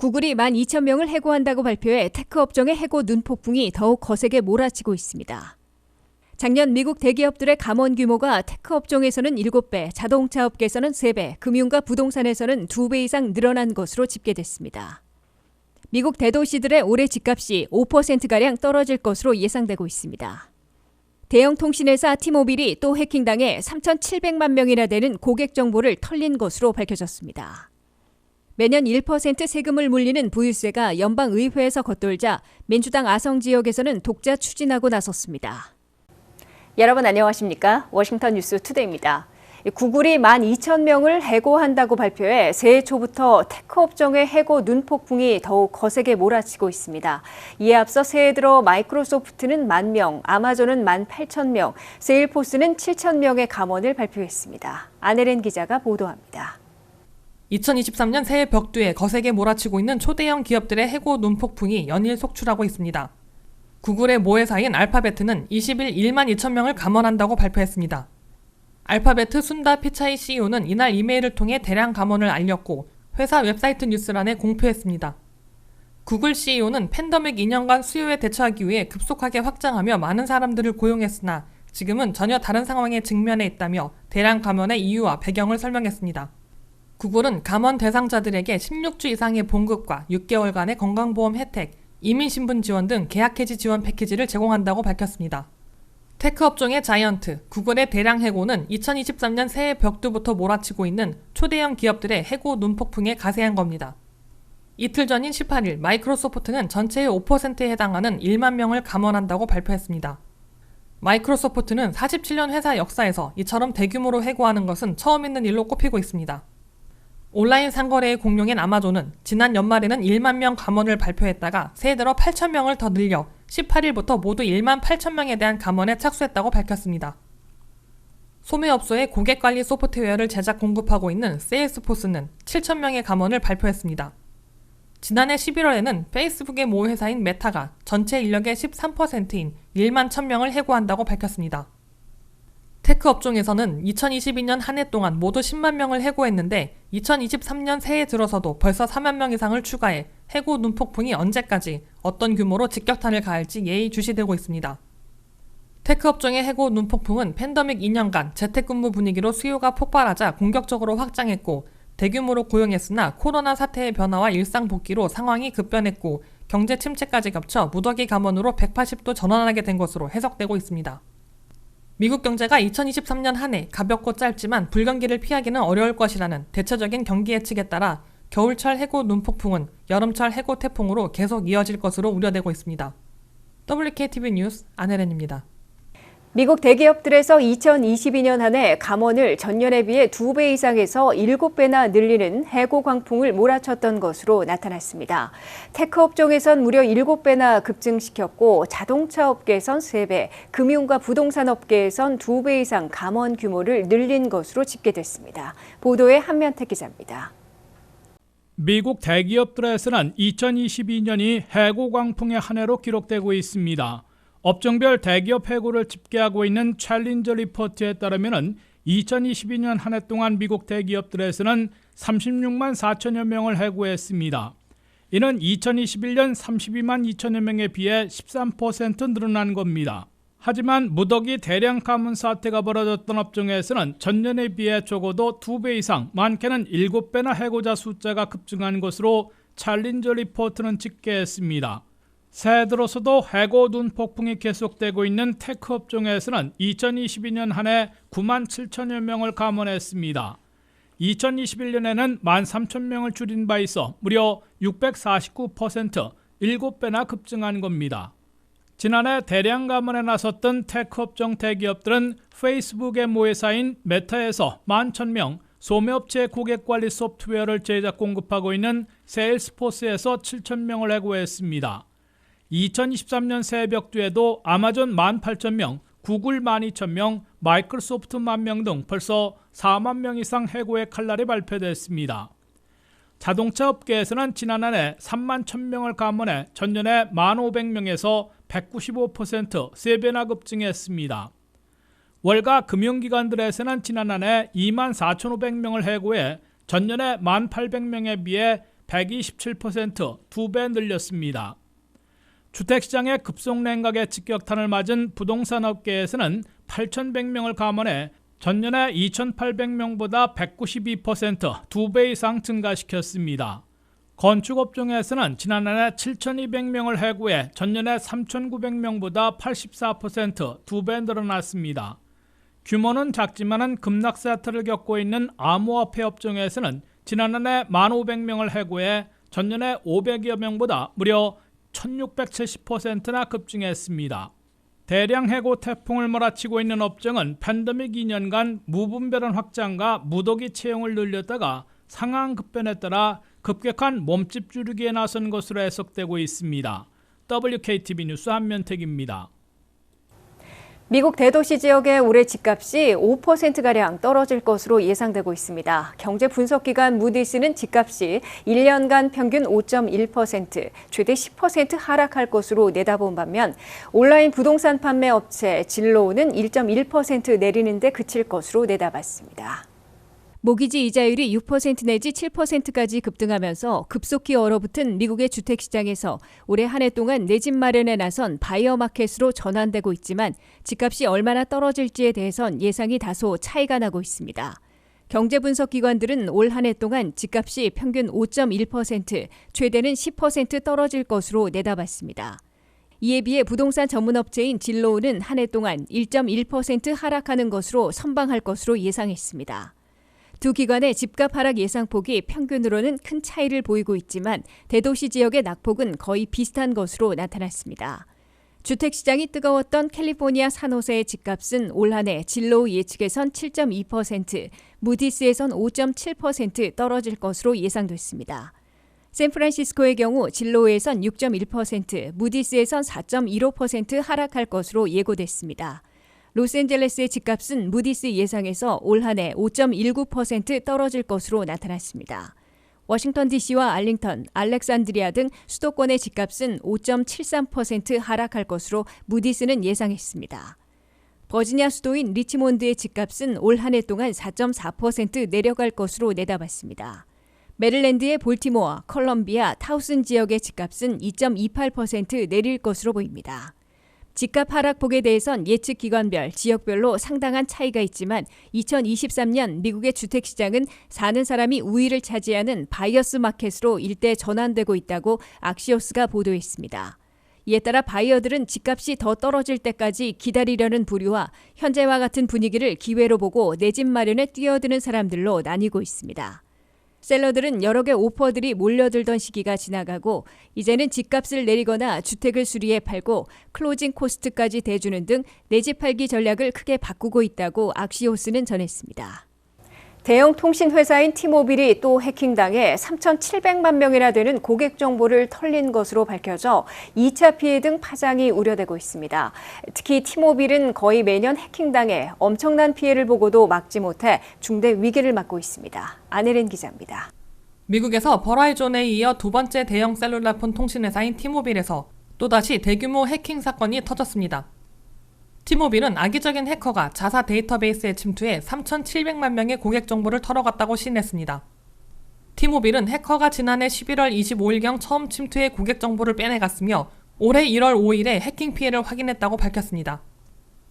구글이 12,000명을 해고한다고 발표해 테크 업종의 해고 눈폭풍이 더욱 거세게 몰아치고 있습니다. 작년 미국 대기업들의 감원 규모가 테크 업종에서는 7배, 자동차 업계에서는 3배, 금융과 부동산에서는 2배 이상 늘어난 것으로 집계됐습니다. 미국 대도시들의 올해 집값이 5%가량 떨어질 것으로 예상되고 있습니다. 대형 통신회사 티모빌이 또 해킹당해 3,700만 명이나 되는 고객 정보를 털린 것으로 밝혀졌습니다. 매년 1% 세금을 물리는 부유세가 연방의회에서 겉돌자 민주당 아성 지역에서는 독자 추진하고 나섰습니다. 여러분 안녕하십니까? 워싱턴 뉴스 투데이입니다. 구글이 12,000명을 해고한다고 발표해 새해 초부터 테크 업종의 해고 눈폭풍이 더욱 거세게 몰아치고 있습니다. 이에 앞서 새해 들어 마이크로소프트는 10,000명, 아마존은 18,000명, 세일포스는 7,000명의 감원을 발표했습니다. 안혜린 기자가 보도합니다. 2023년 새해 벽두에 거세게 몰아치고 있는 초대형 기업들의 해고 눈폭풍이 연일 속출하고 있습니다. 구글의 모회사인 알파베트는 20일 12,000명을 감원한다고 발표했습니다. 알파베트 순다 피차이 CEO는 이날 이메일을 통해 대량 감원을 알렸고 회사 웹사이트 뉴스란에 공표했습니다. 구글 CEO는 팬데믹 2년간 수요에 대처하기 위해 급속하게 확장하며 많은 사람들을 고용했으나 지금은 전혀 다른 상황에 직면해 있다며 대량 감원의 이유와 배경을 설명했습니다. 구글은 감원 대상자들에게 16주 이상의 봉급과 6개월간의 건강보험 혜택, 이민신분 지원 등 계약해지 지원 패키지를 제공한다고 밝혔습니다. 테크 업종의 자이언트, 구글의 대량 해고는 2023년 새해 벽두부터 몰아치고 있는 초대형 기업들의 해고 눈폭풍에 가세한 겁니다. 이틀 전인 18일 마이크로소프트는 전체의 5%에 해당하는 1만 명을 감원한다고 발표했습니다. 마이크로소프트는 47년 회사 역사에서 이처럼 대규모로 해고하는 것은 처음 있는 일로 꼽히고 있습니다. 온라인 상거래의 공룡인 아마존은 지난 연말에는 1만 명 감원을 발표했다가 새해 들어 8,000명을 더 늘려 18일부터 모두 1만 8,000명에 대한 감원에 착수했다고 밝혔습니다. 소매업소의 고객관리 소프트웨어를 제작 공급하고 있는 세일스포스는 7,000명의 감원을 발표했습니다. 지난해 11월에는 페이스북의 모회사인 메타가 전체 인력의 13%인 1만 1,000명을 해고한다고 밝혔습니다. 테크 업종에서는 2022년 한 해 동안 모두 10만 명을 해고했는데 2023년 새해 들어서도 벌써 4만 명 이상을 추가해 해고 눈폭풍이 언제까지 어떤 규모로 직격탄을 가할지 예의주시되고 있습니다. 테크 업종의 해고 눈폭풍은 팬데믹 2년간 재택근무 분위기로 수요가 폭발하자 공격적으로 확장했고 대규모로 고용했으나 코로나 사태의 변화와 일상 복귀로 상황이 급변했고 경제 침체까지 겹쳐 무더기 감원으로 180도 전환하게 된 것으로 해석되고 있습니다. 미국 경제가 2023년 한 해 가볍고 짧지만 불경기를 피하기는 어려울 것이라는 대체적인 경기 예측에 따라 겨울철 해고 눈폭풍은 여름철 해고 태풍으로 계속 이어질 것으로 우려되고 있습니다. WKTV 뉴스 안혜린입니다. 미국 대기업들에서 2022년 한 해 감원을 전년에 비해 2배 이상에서 7배나 늘리는 해고 광풍을 몰아쳤던 것으로 나타났습니다. 테크 업종에선 무려 7배나 급증시켰고 자동차 업계에선 3배, 금융과 부동산 업계에선 2배 이상 감원 규모를 늘린 것으로 집계됐습니다. 보도에 한면택 기자입니다. 미국 대기업들에서는 2022년이 해고 광풍의 한 해로 기록되고 있습니다. 업종별 대기업 해고를 집계하고 있는 챌린저 리포트에 따르면 2022년 한 해 동안 미국 대기업들에서는 36만 4천여 명을 해고했습니다. 이는 2021년 32만 2천여 명에 비해 13% 늘어난 겁니다. 하지만 무더기 대량 감원 사태가 벌어졌던 업종에서는 전년에 비해 적어도 2배 이상, 많게는 7배나 해고자 숫자가 급증한 것으로 챌린저 리포트는 집계했습니다. 새해 들어서도 해고 눈폭풍이 계속되고 있는 테크 업종에서는 2022년 한 해 9만 7천여 명을 감원했습니다. 2021년에는 1만 3천 명을 줄인 바 있어 무려 649%, 7배나 급증한 겁니다. 지난해 대량 감원에 나섰던 테크 업종 대기업들은 페이스북의 모회사인 메타에서 11,000명, 소매업체 고객관리 소프트웨어를 제작 공급하고 있는 세일스포스에서 7,000명을 해고했습니다. 2023년 새해 벽두에도 아마존 18,000명, 구글 12,000명, 마이크로소프트 10,000명 등 벌써 4만 명 이상 해고의 칼날이 발표됐습니다. 자동차 업계에서는 지난 한 해 3만 1,000명을 감원해 전년에 1,500명에서 195%, 3배나 급증했습니다. 월가 금융기관들에서는 지난 한 해 2만 4,500명을 해고해 전년에 1,800명에 비해 127%, 2배 늘렸습니다. 주택시장의 급속 냉각에 직격탄을 맞은 부동산 업계에서는 8,100명을 감원해 전년의 2,800명보다 192%, 2배 이상 증가시켰습니다. 건축업종에서는 지난해 7,200명을 해고해 전년의 3,900명보다 84%, 2배 늘어났습니다. 규모는 작지만은 급락 사태를 겪고 있는 암호화폐 업종에서는 지난해 1,500명을 해고해 전년의 500여 명보다 무려 1,670%나 급증했습니다. 대량 해고 태풍을 몰아치고 있는 업종은 팬데믹 2년간 무분별한 확장과 무더기 채용을 늘렸다가 상황 급변에 따라 급격한 몸집 줄이기에 나선 것으로 해석되고 있습니다. WKTV 뉴스 한면택입니다. 미국 대도시 지역의 올해 집값이 5%가량 떨어질 것으로 예상되고 있습니다. 경제 분석기관 무디스는 집값이 1년간 평균 5.1%, 최대 10% 하락할 것으로 내다본 반면 온라인 부동산 판매 업체 진로우는 1.1% 내리는 데 그칠 것으로 내다봤습니다. 모기지 이자율이 6% 내지 7%까지 급등하면서 급속히 얼어붙은 미국의 주택시장에서 올해 한 해 동안 내 집 마련에 나선 바이어 마켓으로 전환되고 있지만 집값이 얼마나 떨어질지에 대해선 예상이 다소 차이가 나고 있습니다. 경제분석기관들은 올 한 해 동안 집값이 평균 5.1%, 최대는 10% 떨어질 것으로 내다봤습니다. 이에 비해 부동산 전문업체인 진로우는 한 해 동안 1.1% 하락하는 것으로 선방할 것으로 예상했습니다. 두 기관의 집값 하락 예상폭이 평균으로는 큰 차이를 보이고 있지만 대도시 지역의 낙폭은 거의 비슷한 것으로 나타났습니다. 주택시장이 뜨거웠던 캘리포니아 산호세의 집값은 올 한 해 진로우 예측에선 7.2%, 무디스에선 5.7% 떨어질 것으로 예상됐습니다. 샌프란시스코의 경우 진로우에선 6.1%, 무디스에선 4.15% 하락할 것으로 예고됐습니다. 로스앤젤레스의 집값은 무디스 예상에서 올 한 해 5.19% 떨어질 것으로 나타났습니다. 워싱턴 DC와 알링턴, 알렉산드리아 등 수도권의 집값은 5.73% 하락할 것으로 무디스는 예상했습니다. 버지니아 수도인 리치몬드의 집값은 올 한 해 동안 4.4% 내려갈 것으로 내다봤습니다. 메릴랜드의 볼티모어, 컬럼비아, 타우슨 지역의 집값은 2.28% 내릴 것으로 보입니다. 집값 하락폭에 대해선 예측 기관별, 지역별로 상당한 차이가 있지만 2023년 미국의 주택시장은 사는 사람이 우위를 차지하는 바이어스 마켓으로 일대 전환되고 있다고 악시오스가 보도했습니다. 이에 따라 바이어들은 집값이 더 떨어질 때까지 기다리려는 부류와 현재와 같은 분위기를 기회로 보고 내 집 마련에 뛰어드는 사람들로 나뉘고 있습니다. 셀러들은 여러 개 오퍼들이 몰려들던 시기가 지나가고 이제는 집값을 내리거나 주택을 수리해 팔고 클로징 코스트까지 대주는 등 내 집 팔기 전략을 크게 바꾸고 있다고 악시오스는 전했습니다. 대형 통신회사인 티모빌이 또 해킹당해 3,700만 명이나 되는 고객 정보를 털린 것으로 밝혀져 2차 피해 등 파장이 우려되고 있습니다. 특히 티모빌은 거의 매년 해킹당해 엄청난 피해를 보고도 막지 못해 중대 위기를 맞고 있습니다. 안혜린 기자입니다. 미국에서 버라이존에 이어 두 번째 대형 셀룰라폰 통신회사인 티모빌에서 또다시 대규모 해킹 사건이 터졌습니다. 티모빌은 악의적인 해커가 자사 데이터베이스에 침투해 3,700만 명의 고객 정보를 털어갔다고 시인했습니다. 티모빌은 해커가 지난해 11월 25일경 처음 침투해 고객 정보를 빼내갔으며 올해 1월 5일에 해킹 피해를 확인했다고 밝혔습니다.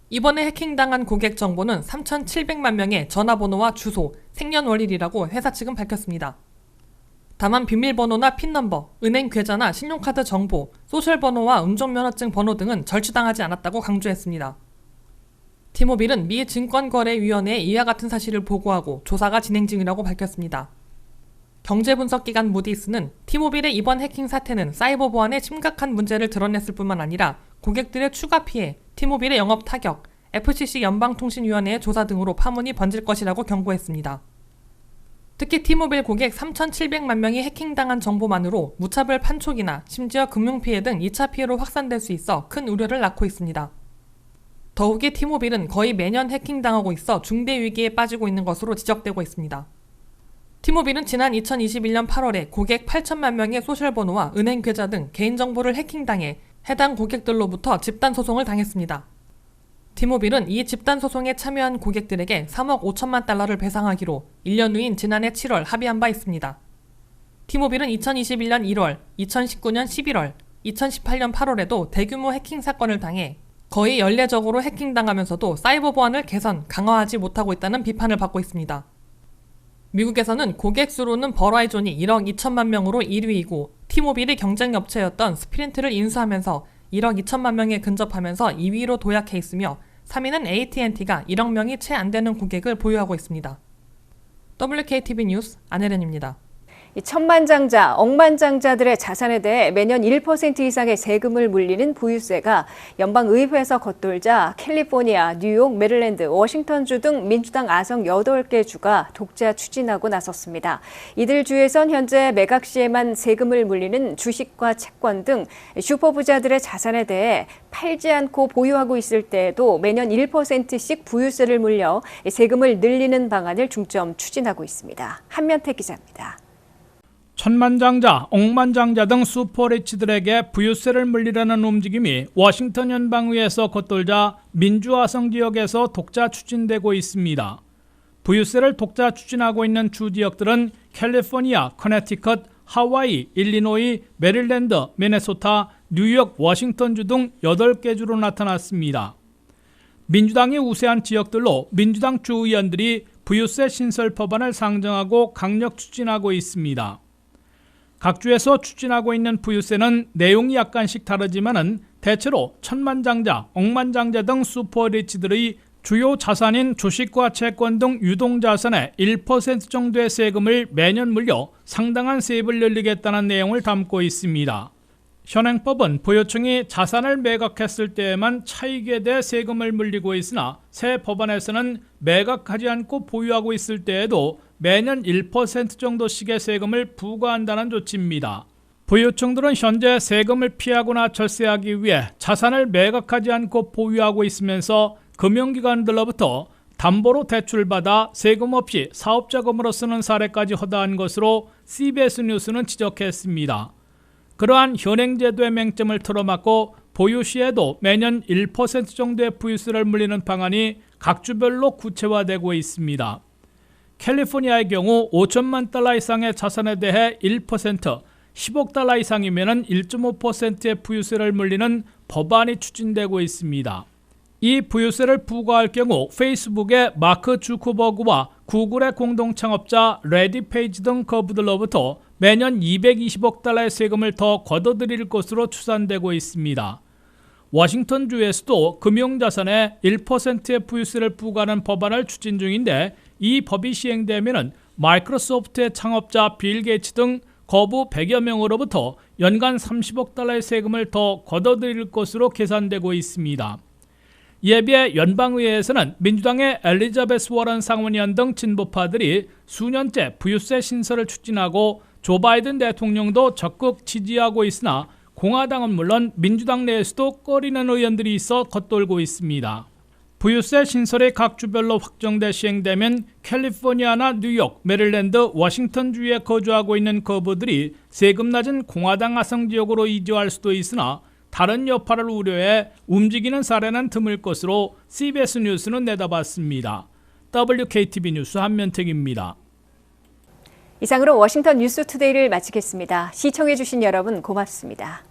이번에 해킹당한 고객 정보는 3,700만 명의 전화번호와 주소, 생년월일이라고 회사 측은 밝혔습니다. 다만 비밀번호나 핀넘버, 은행 계좌나 신용카드 정보, 소셜번호와 운전면허증 번호 등은 절취당하지 않았다고 강조했습니다. 티모빌은 미 증권거래위원회에 이와 같은 사실을 보고하고 조사가 진행 중이라고 밝혔습니다. 경제분석기관 무디스는 티모빌의 이번 해킹 사태는 사이버 보안에 심각한 문제를 드러냈을 뿐만 아니라 고객들의 추가 피해, 티모빌의 영업 타격, FCC 연방통신위원회의 조사 등으로 파문이 번질 것이라고 경고했습니다. 특히 티모빌 고객 3,700만 명이 해킹당한 정보만으로 무차별 판촉이나 심지어 금융피해 등 2차 피해로 확산될 수 있어 큰 우려를 낳고 있습니다. 더욱이 티모빌은 거의 매년 해킹당하고 있어 중대 위기에 빠지고 있는 것으로 지적되고 있습니다. 티모빌은 지난 2021년 8월에 고객 8천만 명의 소셜번호와 은행 계좌 등 개인정보를 해킹당해 해당 고객들로부터 집단소송을 당했습니다. 티모빌은 이 집단소송에 참여한 고객들에게 3억 5천만 달러를 배상하기로 1년 후인 지난해 7월 합의한 바 있습니다. 티모빌은 2021년 1월, 2019년 11월, 2018년 8월에도 대규모 해킹 사건을 당해 거의 연례적으로 해킹당하면서도 사이버 보안을 개선, 강화하지 못하고 있다는 비판을 받고 있습니다. 미국에서는 고객 수로는 버라이존이 1억 2천만 명으로 1위이고 티모빌이 경쟁 업체였던 스프린트를 인수하면서 1억 2천만 명에 근접하면서 2위로 도약해 있으며 3위는 AT&T가 1억 명이 채 안 되는 고객을 보유하고 있습니다. WKTV 뉴스 안혜련입니다. 이 천만장자, 억만장자들의 자산에 대해 매년 1% 이상의 세금을 물리는 부유세가 연방의회에서 겉돌자 캘리포니아, 뉴욕, 메릴랜드, 워싱턴주 등 민주당 아성 8개 주가 독자 추진하고 나섰습니다. 이들 주에선 현재 매각 시에만 세금을 물리는 주식과 채권 등 슈퍼부자들의 자산에 대해 팔지 않고 보유하고 있을 때에도 매년 1%씩 부유세를 물려 세금을 늘리는 방안을 중점 추진하고 있습니다. 한면태 기자입니다. 천만장자, 억만장자 등 슈퍼리치들에게 부유세를 물리라는 움직임이 워싱턴 연방의회에서 겉돌자 민주화성 지역에서 독자 추진되고 있습니다. 부유세를 독자 추진하고 있는 주 지역들은 캘리포니아, 커네티컷, 하와이, 일리노이, 메릴랜드, 미네소타, 뉴욕, 워싱턴주 등 8개 주로 나타났습니다. 민주당이 우세한 지역들로 민주당 주의원들이 부유세 신설 법안을 상정하고 강력 추진하고 있습니다. 각 주에서 추진하고 있는 부유세는 내용이 약간씩 다르지만은 대체로 천만장자, 억만장자 등 슈퍼리치들의 주요 자산인 주식과 채권 등 유동자산의 1% 정도의 세금을 매년 물려 상당한 세입을 늘리겠다는 내용을 담고 있습니다. 현행법은 부유층이 자산을 매각했을 때에만 차익에 대해 세금을 물리고 있으나 새 법안에서는 매각하지 않고 보유하고 있을 때에도 매년 1% 정도씩의 세금을 부과한다는 조치입니다. 부유층들은 현재 세금을 피하거나 절세하기 위해 자산을 매각하지 않고 보유하고 있으면서 금융기관들로부터 담보로 대출받아 세금 없이 사업자금으로 쓰는 사례까지 허다한 것으로 CBS 뉴스는 지적했습니다. 그러한 현행제도의 맹점을 틀어막고 보유 시에도 매년 1% 정도의 부유세를 물리는 방안이 각 주별로 구체화되고 있습니다. 캘리포니아의 경우 5천만 달러 이상의 자산에 대해 1%, 10억 달러 이상이면 1.5%의 부유세를 물리는 법안이 추진되고 있습니다. 이 부유세를 부과할 경우 페이스북의 마크 주커버그와 구글의 공동 창업자 레디 페이지 등 거부들로부터 매년 220억 달러의 세금을 더 걷어들일 것으로 추산되고 있습니다. 워싱턴주에서도 금융자산에 1%의 부유세를 부과하는 법안을 추진 중인데 이 법이 시행되면 마이크로소프트의 창업자 빌 게이츠 등 거부 100여 명으로부터 연간 30억 달러의 세금을 더 걷어들일 것으로 계산되고 있습니다. 이에 비해 연방의회에서는 민주당의 엘리자베스 워런 상원의원 등 진보파들이 수년째 부유세 신설을 추진하고 조 바이든 대통령도 적극 지지하고 있으나 공화당은 물론 민주당 내에서도 꺼리는 의원들이 있어 겉돌고 있습니다. 부유세 신설이 각 주별로 확정돼 시행되면 캘리포니아나 뉴욕, 메릴랜드, 워싱턴주에 거주하고 있는 거부들이 세금 낮은 공화당 아성 지역으로 이주할 수도 있으나 다른 여파를 우려해 움직이는 사례는 드물 것으로 CBS 뉴스는 내다봤습니다. WKTV 뉴스 한면택입니다. 이상으로 워싱턴 뉴스투데이를 마치겠습니다. 시청해주신 여러분 고맙습니다.